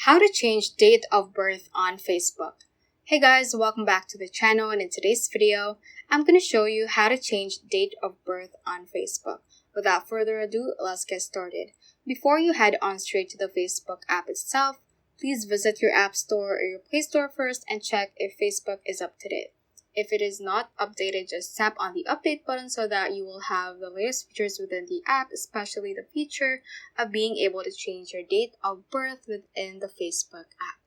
How to change date of birth on Facebook. Hey guys, welcome back to the channel, and in today's video, I'm going to show you how to change date of birth on Facebook. Without further ado, let's get started. Before you head on straight to the Facebook app itself, please visit your App Store or your Play Store first and check if Facebook is up to date. If it is not updated, just tap on the update button so that you will have the latest features within the app, especially the feature of being able to change your date of birth within the Facebook app.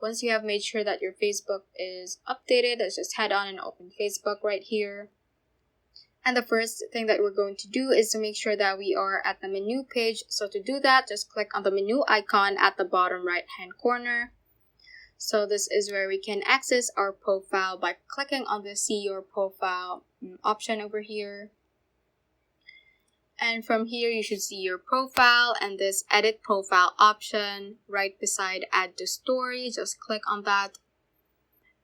Once you have made sure that your Facebook is updated, let's just head on and open Facebook right here. And the first thing that we're going to do is to make sure that we are at the menu page. So to do that, just click on the menu icon at the bottom right hand corner. So this is where we can access our profile by clicking on the see your profile option over here. And from here, you should see your profile and this edit profile option right beside add to story. Just click on that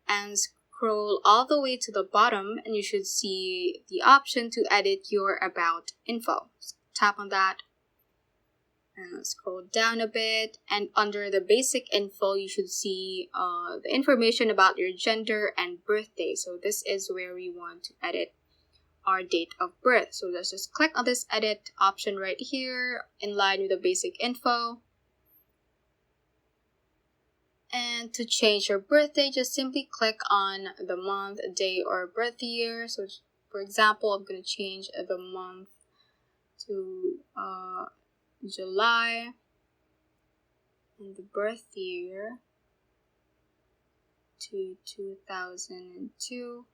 and scroll all the way to the bottom and you should see the option to edit your about info. So tap on that. And scroll down a bit, and under the basic info you should see the information about your gender and birthday. So this is where we want to edit our date of birth. So let's just click on this edit option right here in line with the basic info. And to change your birthday, just simply click on the month, day, or birth year. So for example, I'm going to change the month to July, and the birth year to 2002,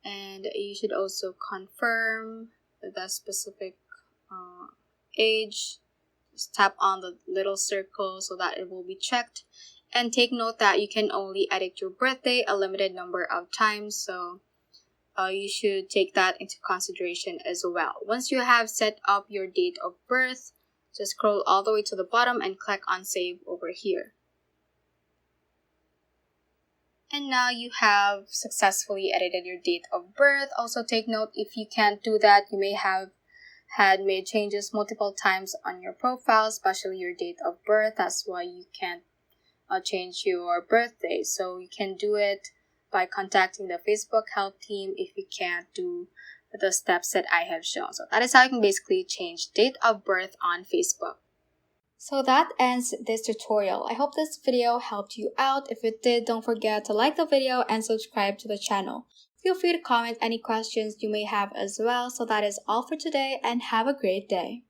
and you should also confirm the specific age. Just tap on the little circle so that it will be checked, and take note that you can only edit your birthday a limited number of times, so you should take that into consideration as well. Once you have set up your date of birth, just scroll all the way to the bottom and click on save over here. And now you have successfully edited your date of birth. Also take note, if you can't do that, you may have had made changes multiple times on your profile, especially your date of birth. That's why you can't change your birthday. So you can do it by contacting the Facebook help team if you can't do the steps that I have shown. So that is how you can basically change date of birth on Facebook. So that ends this tutorial. I hope this video helped you out. If it did, don't forget to like the video and subscribe to the channel. Feel free to comment any questions you may have as well. So that is all for today, and have a great day.